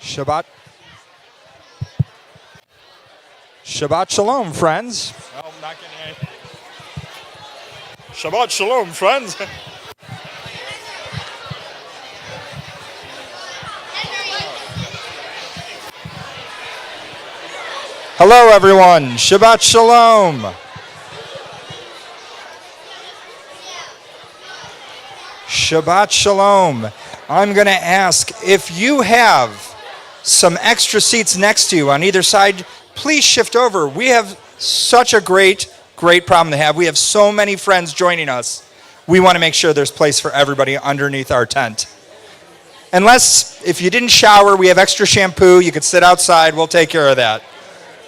Shabbat. Shabbat Shalom, friends. Oh, I'm not getting any. Shabbat Shalom, friends. Hello, everyone. Shabbat Shalom. Shabbat Shalom. I'm going to ask if you have some extra seats next to you on either side, please shift over. We have such a great problem to have. We have so many friends joining us. We want to make sure there's place for everybody underneath our tent. Unless, if you didn't shower, we have extra shampoo. You could sit outside. We'll take care of that.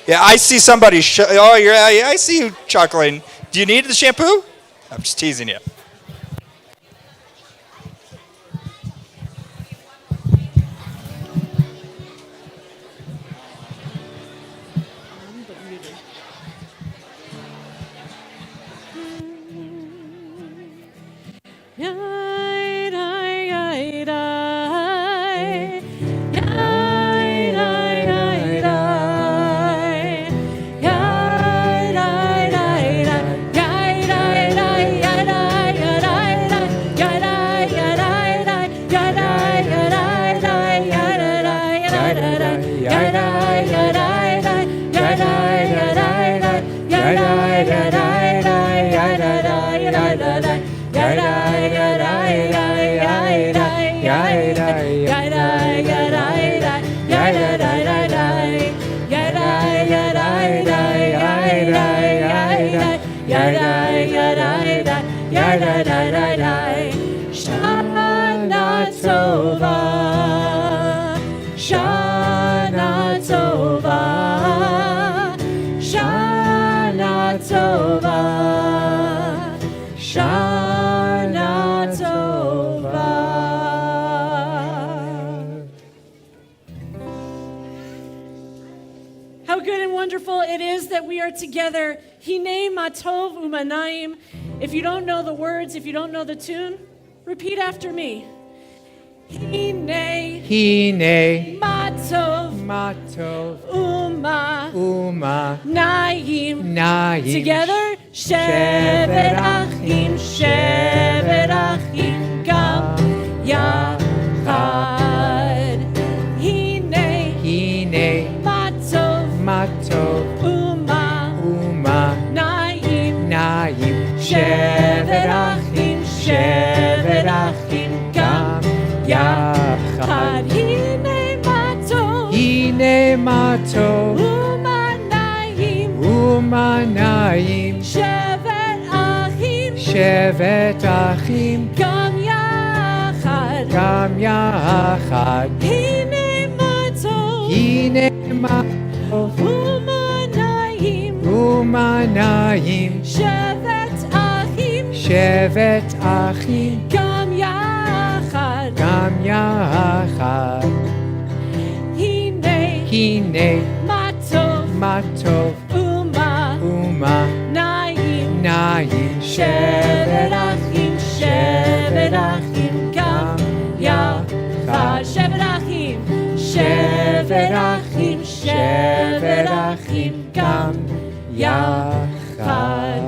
Yeah, I see somebody. I see you chuckling. Do you need the shampoo? I'm just teasing you. Together, Hine matov umanayim. If you don't know the words, if you don't know the tune, repeat after me. Hine matov uma naim. Together, shevet achim gam yachad. Hine matov shevet achim gam yachad. Hine matov umanayim shevet achim gam yachad. Hine matov umanayim shevet achim gam yachad. Hine matov uma naim shevet achim gam yachad. Shevet achim gam yachad.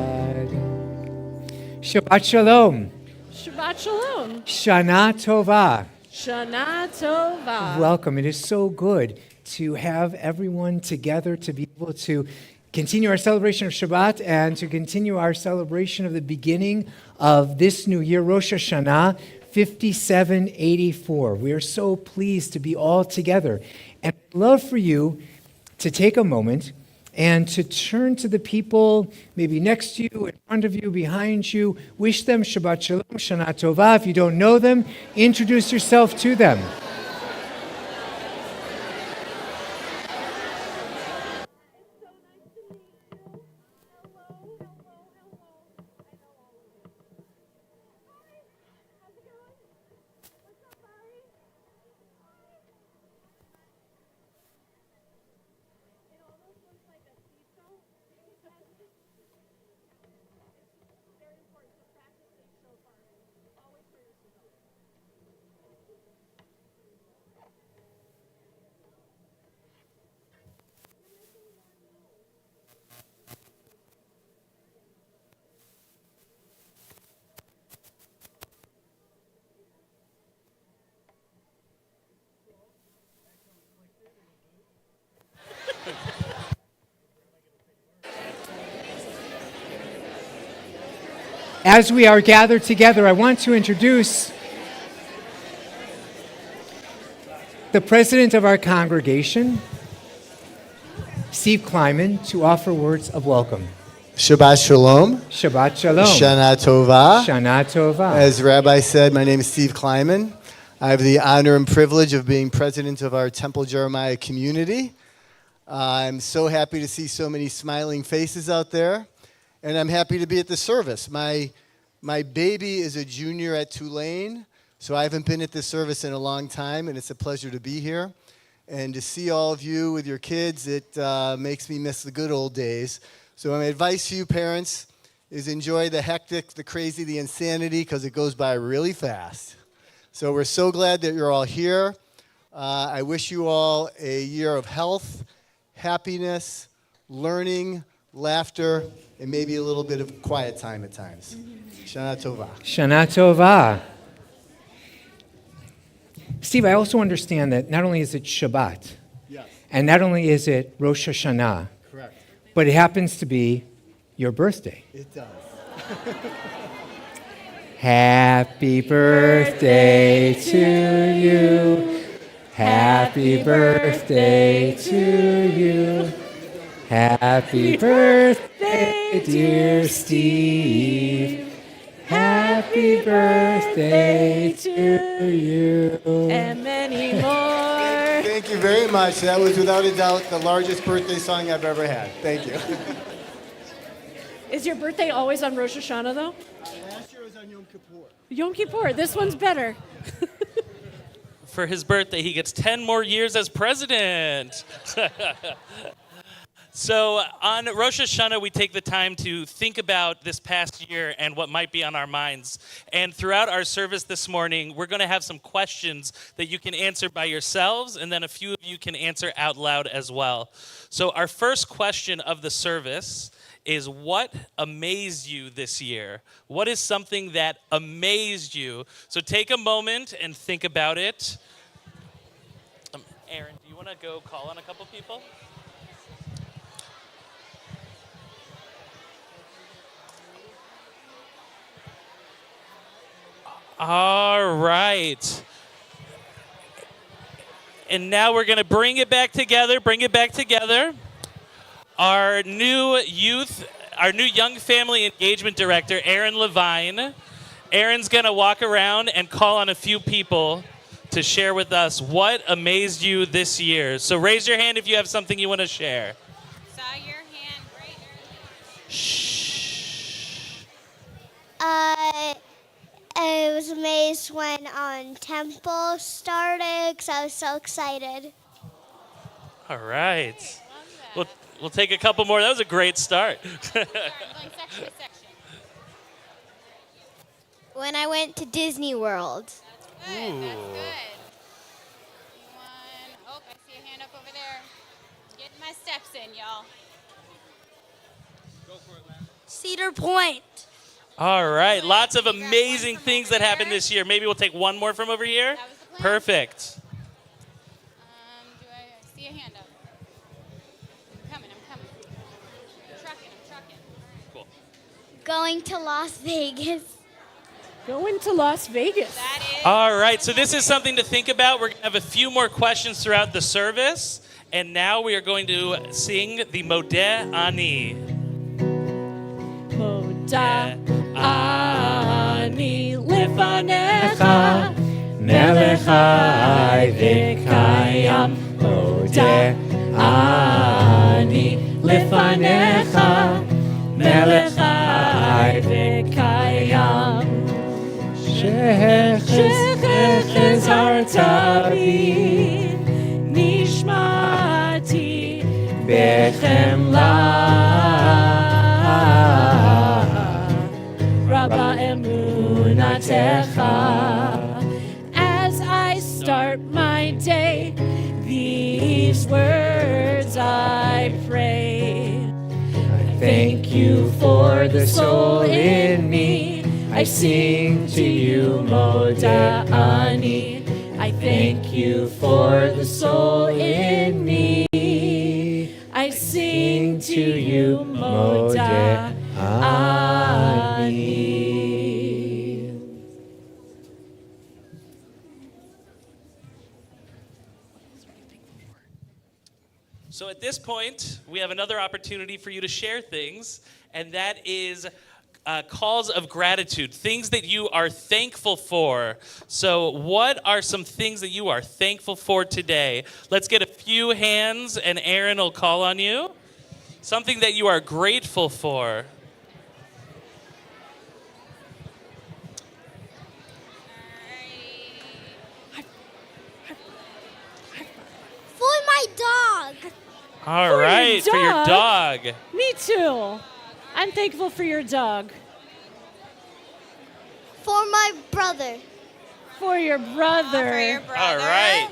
Shabbat Shalom. Shabbat Shalom. Shana Tova. Shana Tova. Welcome. It is so good to have everyone together to be able to continue our celebration of Shabbat and to continue our celebration of the beginning of this new year, Rosh HaShanah 5784. We are so pleased to be all together. And I'd love for you to take a moment and to turn to the people maybe next to you, in front of you, behind you. Wish them Shabbat Shalom, Shana Tova. If you don't know them, introduce yourself to them. As we are gathered together, I want to introduce the president of our congregation, Steve Kleiman, to offer words of welcome. Shabbat Shalom. Shabbat Shalom. Shana Tova. Shana Tova. As the Rabbi said, my name is Steve Kleiman. I have the honor and privilege of being president of our Temple Jeremiah community. I'm so happy to see so many smiling faces out there, and I'm happy to be at the service. My baby is a junior at Tulane, so I haven't been at this service in a long time, and it's a pleasure to be here. And to see all of you with your kids, it makes me miss the good old days. So my advice to you parents is enjoy the hectic, the crazy, the insanity, because it goes by really fast. So we're so glad that you're all here. I wish you all a year of health, happiness, learning, laughter, and maybe a little bit of quiet time at times. Shana Tova. Shana Tova. Steve, I also understand that not only is it Shabbat, Yes, and not only is it Rosh HaShanah, correct. but it happens to be your birthday. It does. Happy birthday to you. Happy birthday to you. Happy birthday, dear Steve. Happy birthday to you. And many more. Thank you very much. That was without a doubt the largest birthday song I've ever had. Thank you. Is your birthday always on Rosh Hashanah, though? Last year was on Yom Kippur. Yom Kippur. This one's better. For his birthday, he gets 10 more years as president. So on Rosh Hashanah, we take the time to think about this past year and what might be on our minds. And throughout our service this morning, we're going to have some questions that you can answer by yourselves, and then a few of you can answer out loud as well. So our first question of the service is, what amazed you this year? What is something that amazed you? So take a moment and think about it. Aaron, do you want to go call on a couple people? All right. And now we're going to bring it back together. Our new young family engagement director, Aaron Levine. Aaron's going to walk around and call on a few people to share with us what amazed you this year. So raise your hand if you have something you want to share. Saw your hand right earlier. Shh. I was amazed when Temple started because I was so excited. All right. We'll take a couple more. That was a great start. Sorry, I'm going section to section. When I went to Disney World. That's good. That's good. Oh, I see a hand up over there. Getting my steps in, y'all. Go for it, man. Cedar Point. All right. Lots of amazing things that happened this year. Maybe we'll take one more from over here. That was the plan. Perfect. Do I see a hand up? I'm coming. I'm trucking. Cool. Going to Las Vegas. Going to Las Vegas. That is. All right. So this is something to think about. We're going to have a few more questions throughout the service. And now we are going to sing the Modeh Ani. Moda ani lefanecha melech chai v'kayam. Moda ani lefanecha melech chai v'kayam. Shechez hartavi nishmati bechemla. Rabba emunatecha. As I start my day, these words I pray. I thank you for the soul in me. I sing to you, Modeh Ani. I thank you for the soul in me. I sing to you, Modeh Ani. So at this point, we have another opportunity for you to share things, and that is calls of gratitude, things that you are thankful for. So what are some things that you are thankful for today? Let's get a few hands, and Aaron will call on you. Something that you are grateful for. For my dog. All For your right, for your dog? dog. Me too. I'm thankful for your dog. For my brother. For your brother. For your brother. All right.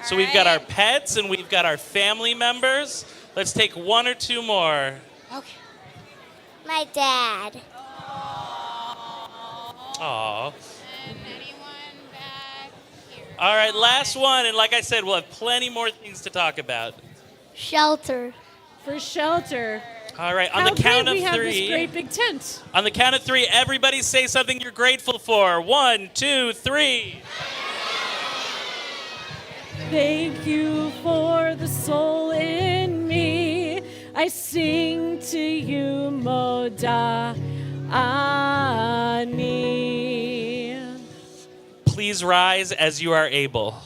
So we've got our right. pets and we've got our family members. Let's take one or two more. Okay. My dad. Aw. And anyone back here? All right, last one. And like I said, we'll have plenty more things to talk about. Shelter. For shelter. All right, on How the count great of we have this three. great big tent. On the count of three, everybody say something you're grateful for. 1, 2, 3. Thank you for the soul in me. I sing to you, Moda Ani. Please rise as you are able.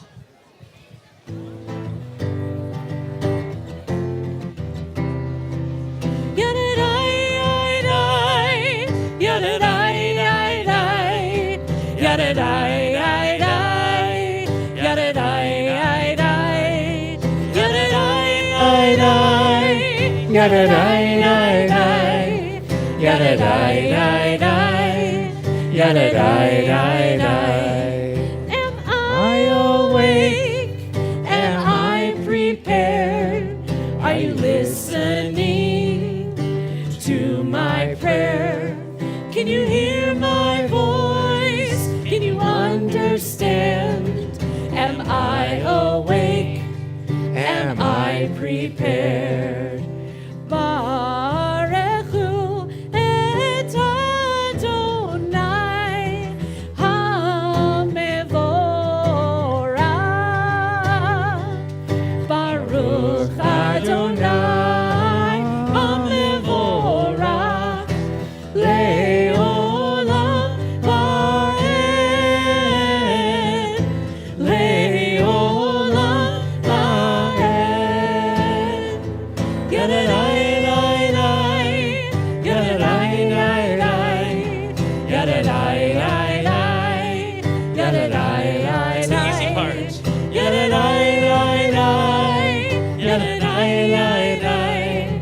Am I awake? Am I prepared? Are you listening to my prayer? Can you hear my voice? Can you understand? Am I awake? Am I prepared? Barechu et Adonai HaMevorach. Baruch Adonai HaMevorach. Le'olam va'ed. Le'olam va'ed. Yadadai-dai-dai. Yadadai-dai-dai. Yadadai-dai-dai. Yadadai-dai-dai. It's the easy part. Yadadai-dai-dai. Yadadai-dai-dai.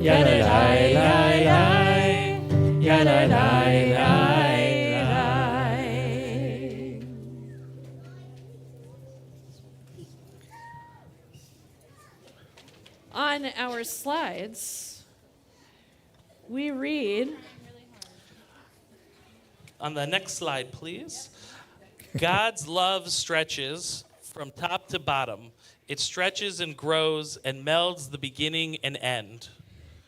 Yadadai-dai-dai. Yadadai-dai-dai. On our slides, we read, On the next slide, please. God's love stretches from top to bottom. It stretches and grows and melds the beginning and end.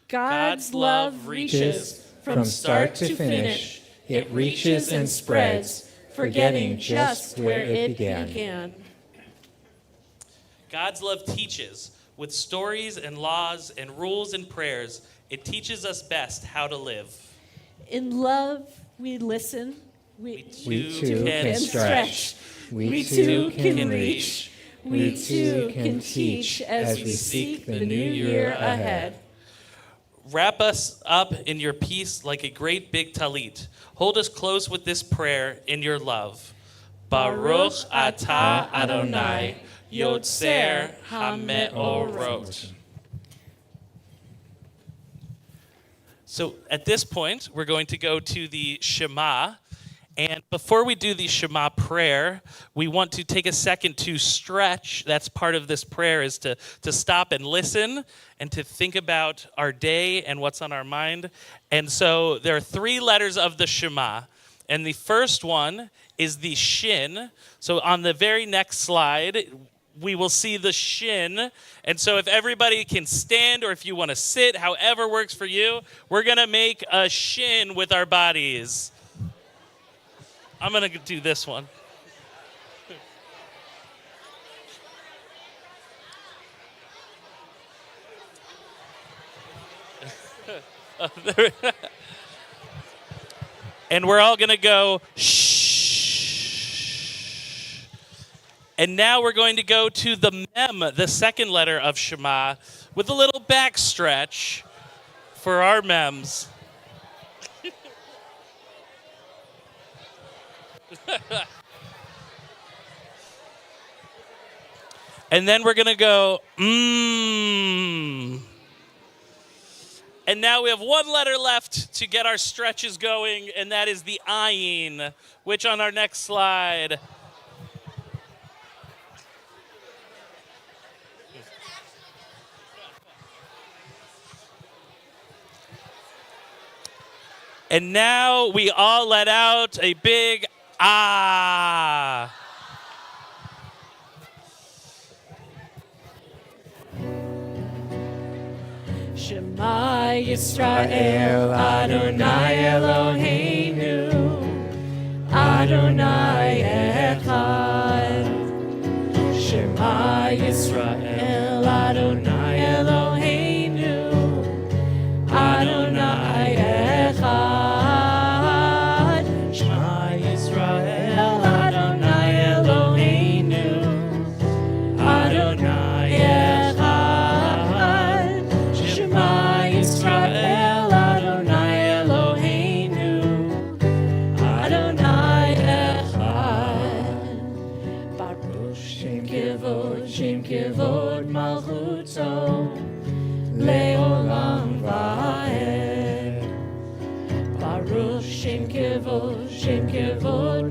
God's love reaches from start to finish. It reaches and spreads, forgetting just where it began. God's love teaches with stories and laws and rules and prayers. It teaches us best how to live. In love, we listen. We too can stretch. We too can reach. We too can teach as we seek the new year ahead. Wrap us up in your peace like a great big talit. Hold us close with this prayer in your love. Baruch atah Adonai, Yotzer HaMeorot. So at this point, we're going to go to the Shema. And before we do the Shema prayer, we want to take a second to stretch. That's part of this prayer, is to stop and listen and to think about our day and what's on our mind. And so there are 3 letters of the Shema. And the first one is the Shin. So on the very next slide, we will see the Shin. And so if everybody can stand, or if you want to sit, however works for you, we're going to make a Shin with our bodies. I'm going to do this one. And we're all going to go, shh. And now we're going to go to the mem, the second letter of Shema, with a little back stretch for our mems. And then we're going to go, mmm. And now we have one letter left to get our stretches going, and that is the ayin, which on our next slide. And now we all let out a big ah. Shema Yisrael, Adonai Eloheinu, Adonai Echad. Shema Yisrael, Adonai Eloheinu, Adonai Echad. Shema Yisrael, Adonai Eloheinu, Adonai Echad. Shema Yisrael, Adonai Eloheinu, Adonai Echad. Baruch Shem Kivod Malchuto, Leolam Vaed. Baruch Shem Kivod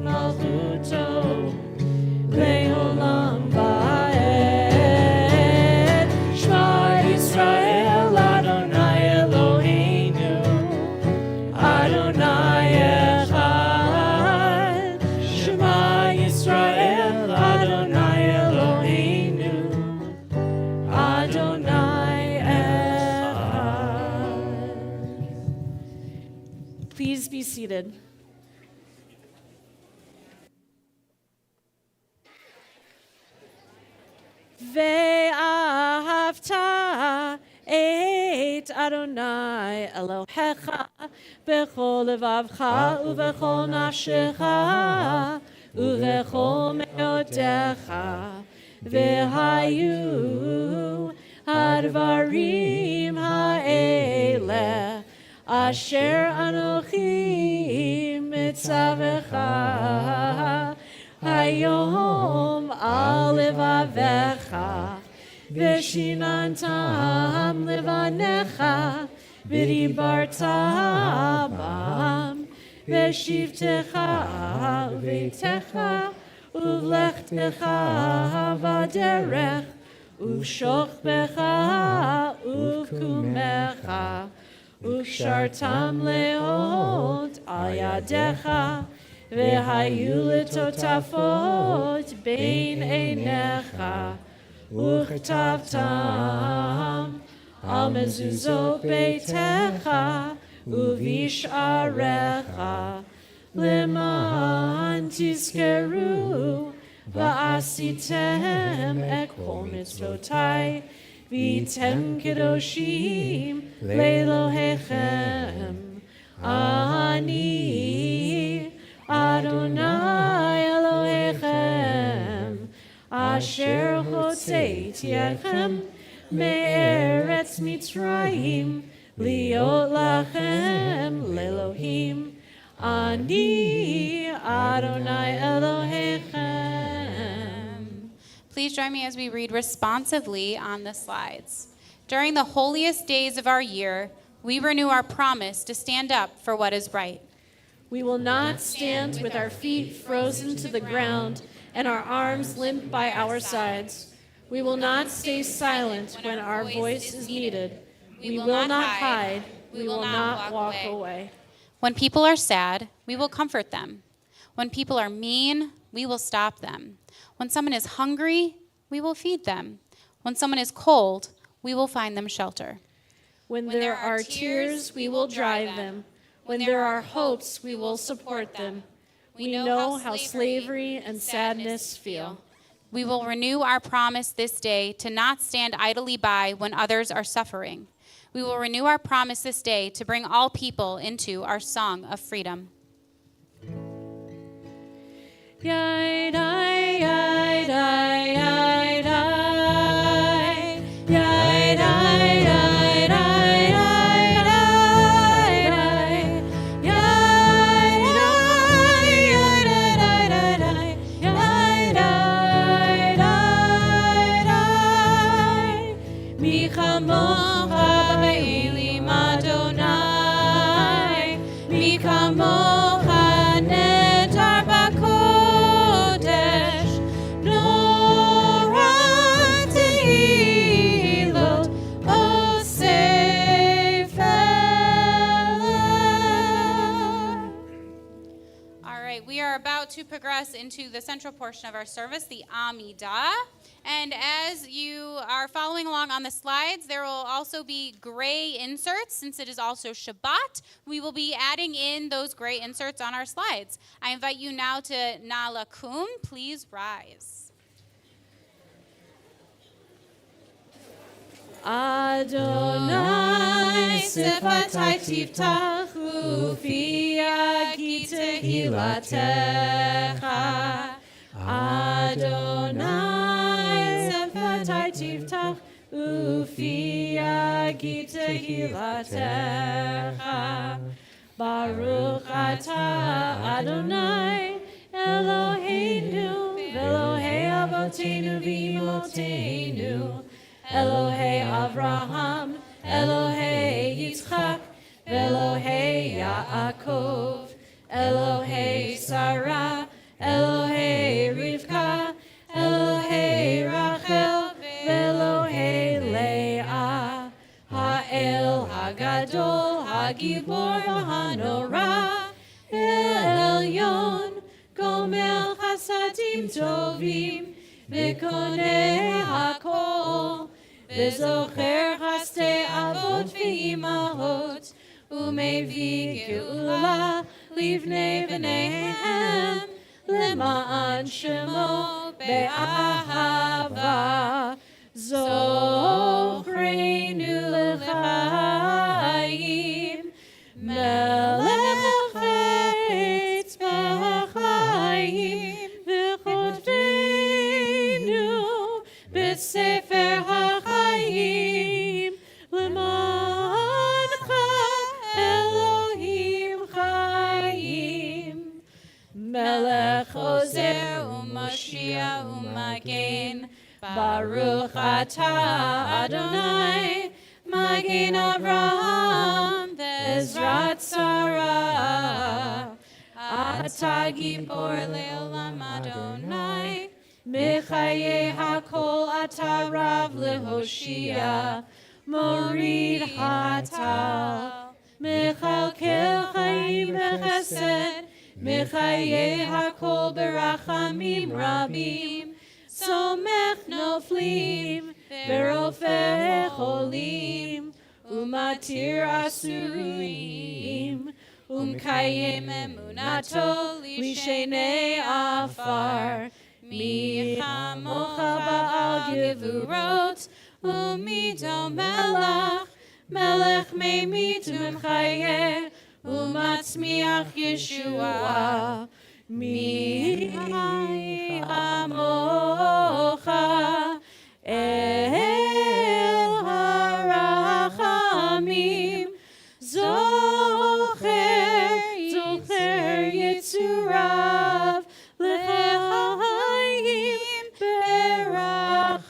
Malchuto, Leolam Vaed. Shema Yisrael, Adonai Eloheinu, Adonai Echad. Shema Yisrael, Adonai Eloheinu, Adonai Echad. Please be seated. Ve'ahavta et Adonai Elohecha bechol levavcha uvechol nafshecha uvechol meotecha vehayu hadvarim ha'eleh asher anochi mitzavecha hayom al levavecha v'shinantam levanecha v'dibarta bam v'shivtecha uveitecha uvlechtecha vaderech uvshochbecha uvkumecha uvshartam leot al yadecha v'hayu letotafot bein einecha וכתבתם על מזוזות ביתך ובשעריך למען תזכרו ועשיתם את כל מצוותיי והייתם קדושים לאלוהיכם אני אדוני אלוהיכם אשר הוצאתי אתכם מארץ מצרים להיות לכם לאלוהים אני אדוני אלוהיכם. Please join me as we read responsively on the slides. During the holiest days of our year, we renew our promise to stand up for what is right. We will not stand with our feet frozen to the ground and our arms limp by our sides. We will not stay silent when our voice is needed. We will not hide. We will not walk away. When people are sad, we will comfort them. When people are mean, we will stop them. When someone is hungry, we will feed them. When someone is cold, we will find them shelter. When there are tears, we will dry them. When there are hopes, we will support them. We know how slavery and sadness feel. We will renew our promise this day to not stand idly by when others are suffering. We will renew our promise this day to bring all people into our song of freedom. Yai, dai, yai, dai, yai, dai. Yai, dai, yai, dai, yai, dai, dai. Yai, dai, yai, dai, dai, dai. Yai, dai, dai, dai. Mi chamocha be'elim Adonai. Mi chamocha netar b'kodesh. Nora tehilot osefer. All right, we are about to progress into the central portion of our service, the Amidah. And as you are following along on the slides, there will also be gray inserts. Since it is also Shabbat, we will be adding in those gray inserts on our slides. I invite you now to Nalakum. Please rise. Adonai sefatai tiftach ufi agi tehilatecha. Adonai sefatai tiftach ufi agi tehilatecha. Baruch atah Adonai Eloheinu Elohei Avotenu v'imotenu. Elohei Avraham, Elohei Yitzchak, Elohei Yaakov, Elohei Sarah, Elohei Rivka, Elohei Rachel, Elohei Leah, Ha'el Hagadol, Hagibor v'Hanora, El Elyon, Gomel Chasadim Tovim, V'koneh hakol, V'zocher chastei avot v'imahot, U'mevi geula livnei v'neihem, Lema'an shemo be'ahava, Zochreinu l'chaim, Melech v'etz b'chaim, V'chodveinu b'sefer ha'chaim, L'mancha Elohim chaim. Melech ozer u'Mashiach u'Magen, Baruch atah Adonai, Magen Avraham, Bezrat Sarah. Atah gibor le'olam Adonai, Mechaye hakol atah rav lehoshia, Morid hatal, Mechalkel chaim b'chesed, Mechaye hakol berachamim rabim, Somech noflim, Verofer cholim, Umatir asurim, Umkayem emunato lishenei afar, Mi chamocha ba'al gevurot, Umido melech, Melech meimit umchayeh, Umatzmiach Yeshua, Mi chamocha, El harachamim, Zocher Yitzurav, L'chaim berachamim,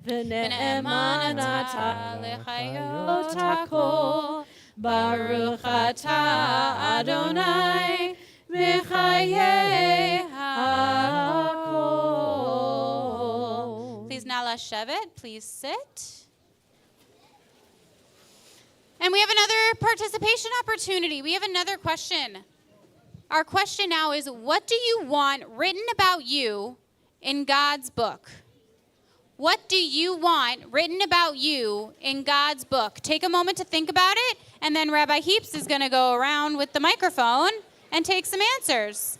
V'ne'eman atah l'chayot hakol, Baruch atah Adonai, Mechayeh hakol. Please, Nala Shevet, please sit. And we have another participation opportunity. We have another question. Our question now is, what do you want written about you in God's book? What do you want written about you in God's book? Take a moment to think about it, and then Rabbi Heaps is going to go around with the microphone and take some answers.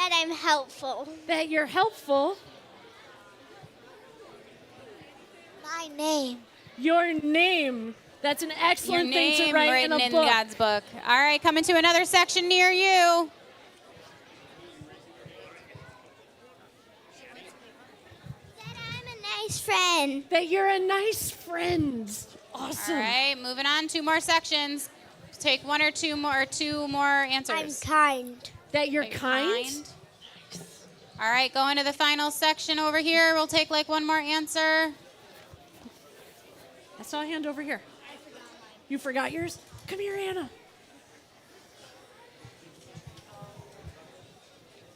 That I'm helpful. That you're helpful. My name. Your name. That's an Your excellent thing name to write written in a in book. God's book. All right, coming to another section near you. That I'm a nice friend. That you're a nice friend. Awesome. All right, moving on. 2 more sections. Take 1 or 2 more answers. I'm kind. That you're Are you kind. All right, going to the final section over here. We'll take like 1 more answer. I saw a hand over here. You forgot yours? Come here, Anna.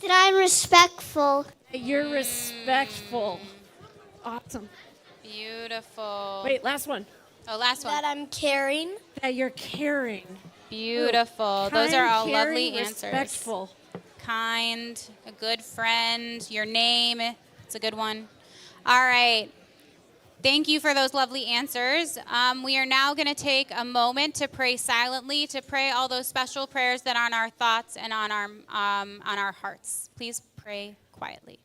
That I'm respectful. That you're respectful. Awesome. Beautiful. Wait, last one. Oh, last one. That I'm caring. That you're caring. Beautiful. Those are Kind, all caring, lovely answers. Respectful. Kind, a good friend, your name. It's a good one. All right. Thank you for those lovely answers. We are now going to take a moment to pray silently, to pray all those special prayers that are on our thoughts and on our hearts. Please pray quietly.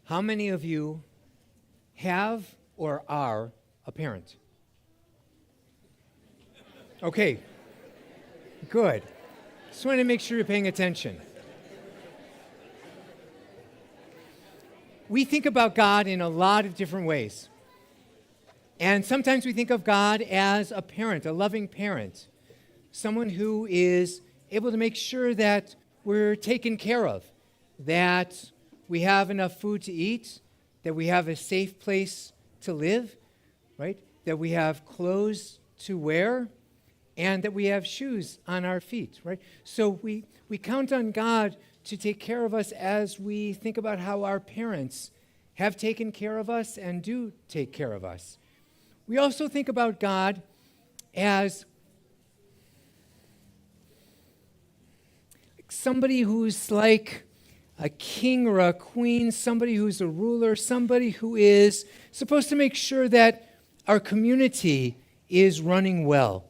How many of you have or are a parent? Okay, good. Just wanted to make sure you're paying attention. We think about God in a lot of different ways. And sometimes we think of God as a parent, a loving parent, someone who is able to make sure that we're taken care of, that we have enough food to eat, that we have a safe place to live, right? That we have clothes to wear, and that we have shoes on our feet, right? So we count on God to take care of us as we think about how our parents have taken care of us and do take care of us. We also think about God as somebody who's like a king or a queen, somebody who's a ruler, somebody who is supposed to make sure that our community is running well,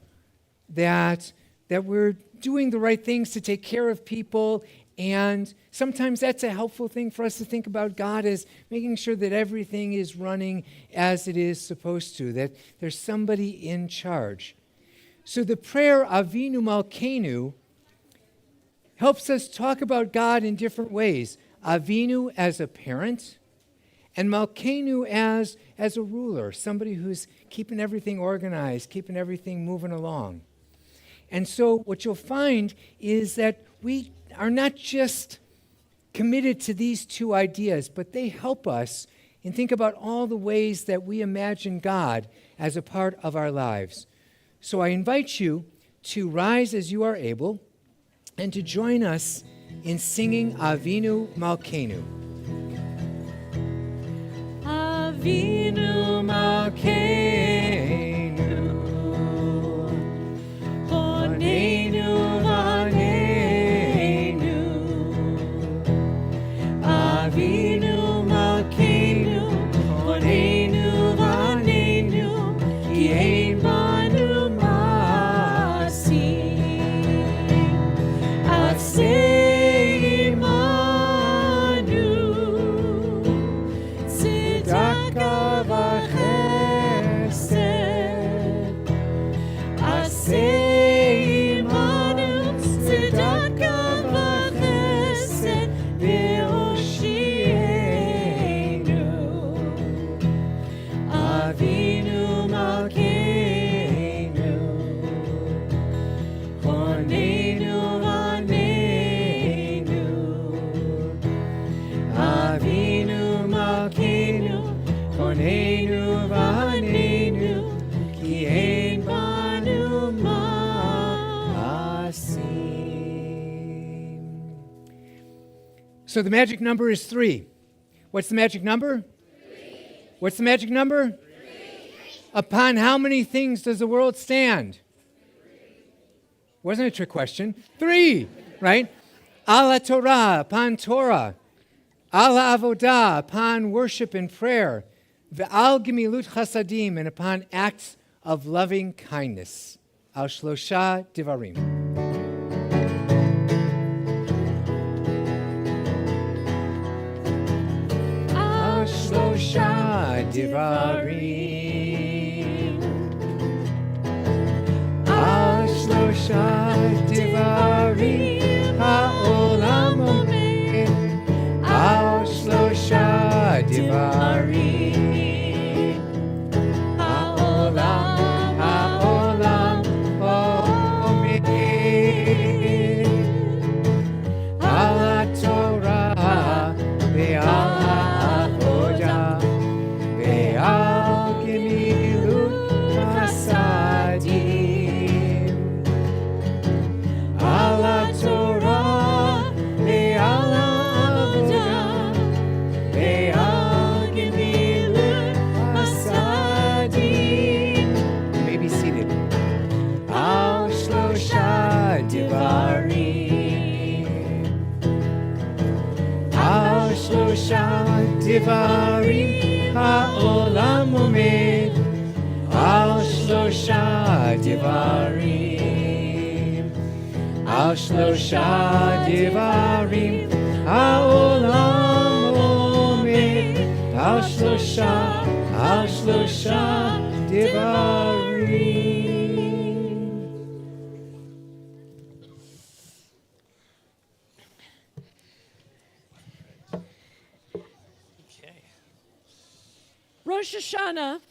that we're doing the right things to take care of people And sometimes that's a helpful thing for us to think about God as making sure that everything is running as it is supposed to, that there's somebody in charge. So the prayer Avinu Malkeinu helps us talk about God in different ways. Avinu as a parent, and Malkeinu as a ruler, somebody who's keeping everything organized, keeping everything moving along. And so what you'll find is that we are not just committed to these two ideas, but they help us and think about all the ways that we imagine God as a part of our lives. So I invite you to rise as you are able and to join us in singing Avinu Malkeinu. Avinu Malkeinu, Bonenu Vanenu, Avinu Malkeinu, Bonenu Vanenu, Ki ein banu masi, Aseh imanu, Tzedakah v'chesed, Aseh imanu, Tzedakah v'chesed, ve'oshienu, Avinu Malkeinu, Bonenu vanenu, Avinu Malkeinu, Bonenu vanenu, Ki ein banu ma'asim. So the magic number is 3. What's the magic number? 3. What's the magic number? 3. Upon how many things does the world stand? 3. Wasn't a trick question. 3, right? Ala Torah, upon Torah. Ala Avodah, upon worship and prayer. Ve'al gemilut chasadim, and upon acts of loving kindness. Al shlosha divarim. Al shlosha divarim. Al shlosha divarim. Ha'olam omed. Al shlosha divarim. Ha'olam, ha'olam omed. Al ha'torah ve'al ha'avodah ve'al gemilut chasadim. Al ha'torah ve'al ha'avodah ve'al gemilut chasadim. You may be seated. Al shlosha divarim. Al shlosha divarim ha'olam omed. Al shlosha divarim. Al shlosha divarim ha'olam omed. Al shlosha divarim. Okay. Rosh Hashanah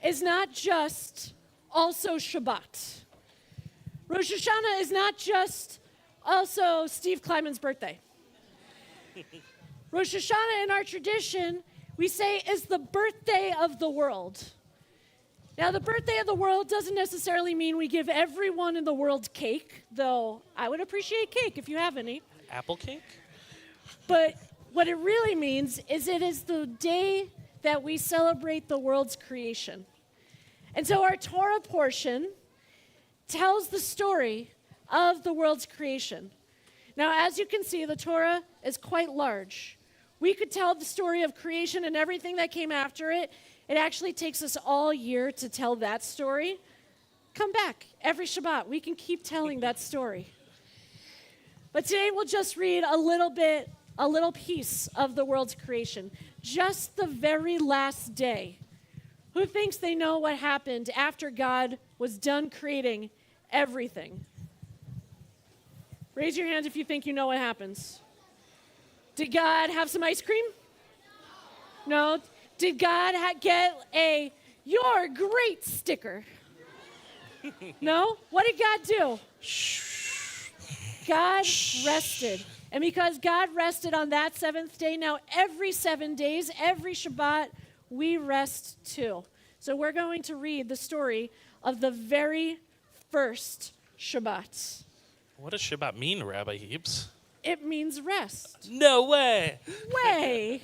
is not just also Shabbat. Rosh Hashanah is not just also Steve Kleiman's birthday. Rosh Hashanah in our tradition, we say, is the birthday of the world. Now, the birthday of the world doesn't necessarily mean we give everyone in the world cake, though I would appreciate cake if you have any. Apple cake? But what it really means is it is the day that we celebrate the world's creation. And so our Torah portion tells the story of the world's creation. Now, as you can see, the Torah is quite large. We could tell the story of creation and everything that came after it. It actually takes us all year to tell that story. Come back every Shabbat. We can keep telling that story. But today we'll just read a little piece of the world's creation. Just the very last day. Who thinks they know what happened after God was done creating everything? Raise your hand if you think you know what happens. Did God have some ice cream? No. Did God get a "you're great" sticker? No? What did God do? God rested. And because God rested on that seventh day, now every 7 days, every Shabbat, we rest too. So we're going to read the story of the very first Shabbat. What does Shabbat mean, Rabbi Heaps? It means rest. No way. Way.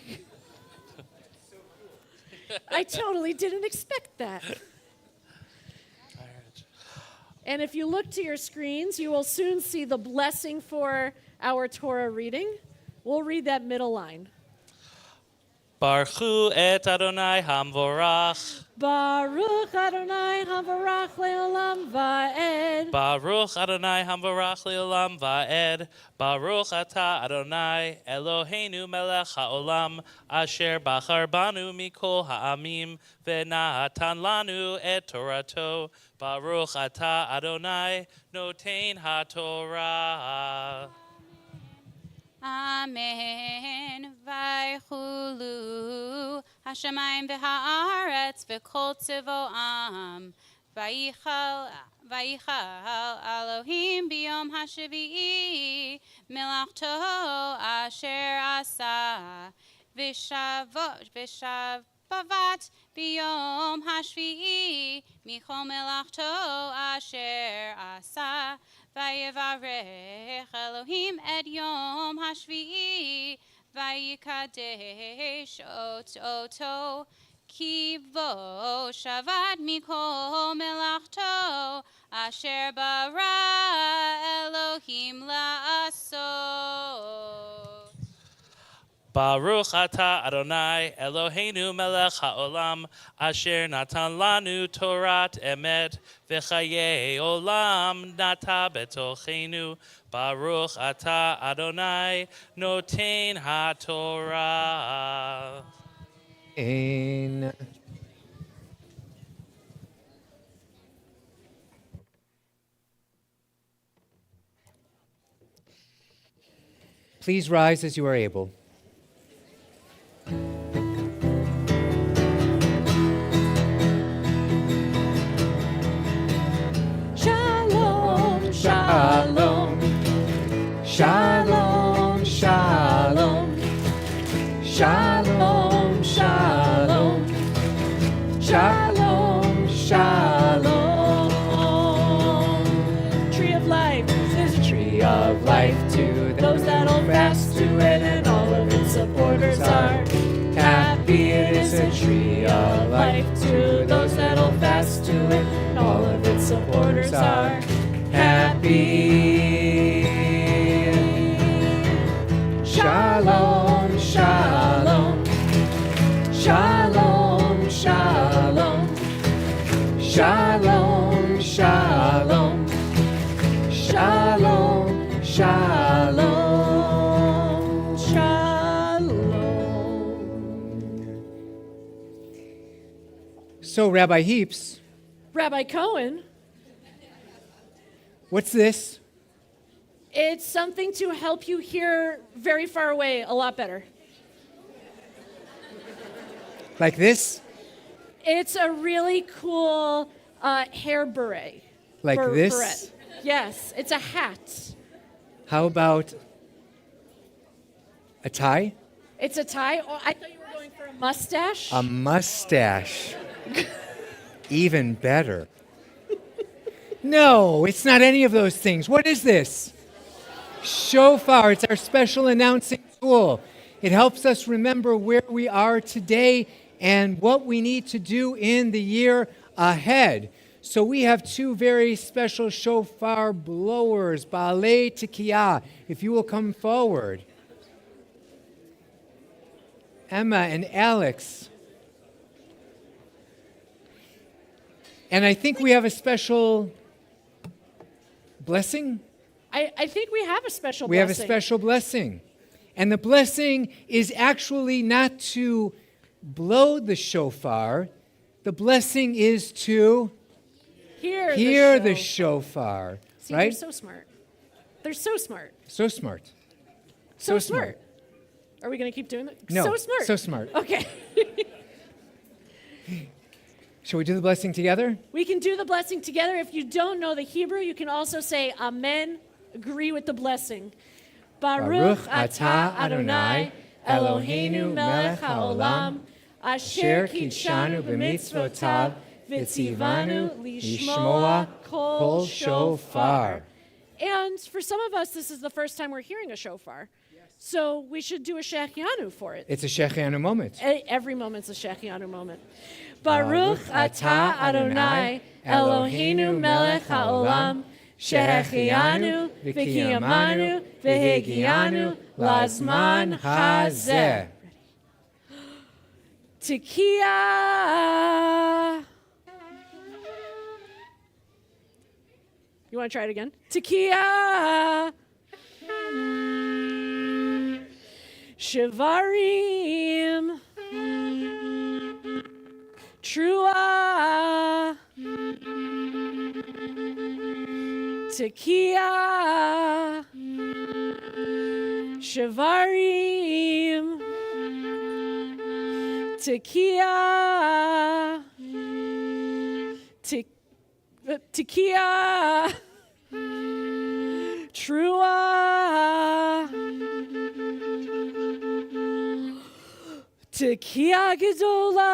I totally didn't expect that. And if you look to your screens, you will soon see the blessing for our Torah reading. We'll read that middle line. Baruch et Adonai Hamvorach. Baruch Adonai Havarach Leolam Va'ed. Baruch Adonai Hamvorach Leolam Va'ed. Baruch Ata Adonai Eloheinu Melech HaOlam Asher Bachar Banu Mikol Ha'amim Ve'natan Lanu et Torato. Baruch Ata Adonai Notein HaTorah. Amen. Vaychulu Hashemayim v'haaretz v'kol tzivoam. Vayichal Elohim biyom hashavi'i melachto asher asa v'shavat biyom hashvi'i michol melachto asher asa. Vayevarech Elohim et yom hashvi'i vayikadesh oto ki bo shavad mikol melachto asher bara Elohim la'asot. Baruch Ata Adonai Eloheinu Melech HaOlam Asher Natan Lanu Torat Emet V'chayei Olam Nata Betochenu. Baruch Ata Adonai Notein HaTorah. Amen. Please rise as you are able. Shalom, shalom. Shalom, shalom. Shalom, shalom. Shalom, shalom. Tree of life is a Tree of life to those that hold fast to it, and all of its supporters are happy. It is a tree of life to those that hold fast to it, and all of its supporters are happy. Shalom, shalom. Shalom, shalom. Shalom, shalom. Shalom, shalom. shalom. So, Rabbi Heaps, Rabbi Cohen, what's this? it's something to help you hear very far away a lot better. Like this? It's a really cool hair beret. Like this? Beret. Yes, it's a hat. How about a tie? It's a tie. Oh, I thought you were going for a mustache. A mustache. Even better. No, it's not any of those things. What is this? Shofar. It's our special announcing tool. It helps us remember where we are today and what we need to do in the year ahead. So we have two very special shofar blowers, Baalei Tikiyah. If you will come forward. Emma and Alex. And I think we have a special blessing. I think we have a special We blessing. have a special blessing. And the blessing is actually not to blow the shofar. The blessing is to hear the shofar. See, right? they're so smart. They're so smart. So smart. So smart. Are we going to keep doing it? No, So smart. so smart. Okay. Shall we do the blessing together? We can do the blessing together. If you don't know the Hebrew, you can also say Amen. Agree with the blessing. Baruch atah Adonai Eloheinu melech haolam asher kitshanu b'mitzvotav v'tzivanu lishmoa kol shofar. And for some of us, this is the first time we're hearing a shofar. So we should do a shechianu for it. It's a Shechianu moment. Every moment's a shechianu moment. Baruch atah Adonai Eloheinu melech haolam shechianu v'kiyamanu v'hegianu lazman hazeh. Tekiah. You want to try it again? Tekiah. Shivarim. Trua. Tekiah. Shivarim. Tekiah. Tekiah. Trua. Tekiah Gedolah.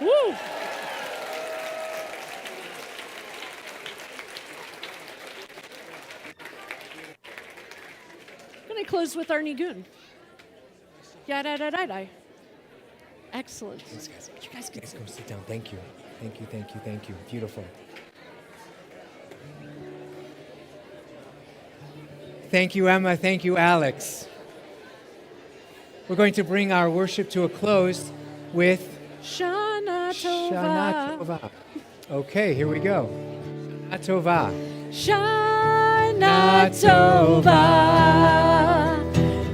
Woo! I'm going to close with our nigun. Yada-da-da-da. Excellent. You guys can Come sit down. Thank you. Thank you, thank you, thank you. Beautiful. Thank you, Emma. Thank you, Alex. We're going to bring our worship to a close with Shana Tova. Shana Tova. Okay, here we go. Shana Tova. Shana Tova.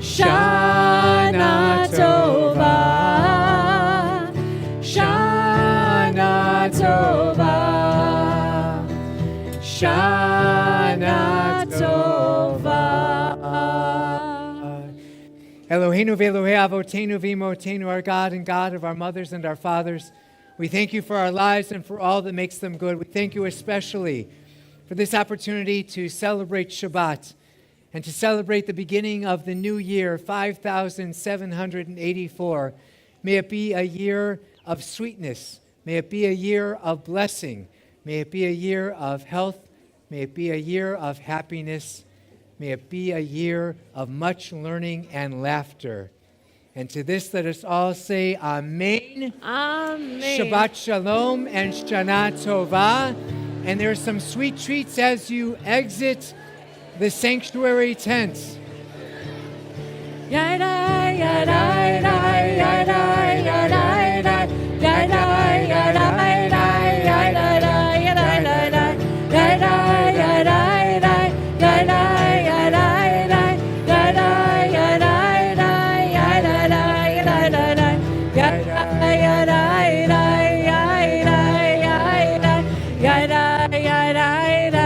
Shana Tova. Shana Tova. Shana Tova. Eloheinu v'Elohei Avotenu v'Imotenu, our God and God of our mothers and our fathers, we thank you for our lives and for all that makes them good. We thank you especially for this opportunity to celebrate Shabbat and to celebrate the beginning of the new year, 5,784. May it be a year of sweetness. May it be a year of blessing. May it be a year of health. May it be a year of happiness. May it be a year of much learning and laughter. And to this, let us all say Amen. Amen. Shabbat Shalom and Shana Tova. And there are some sweet treats as you exit the sanctuary tent. Yada, yada, yada, yada, yada, yada, yada, yada, yada, yada, yada, yada, yada, yada, yada,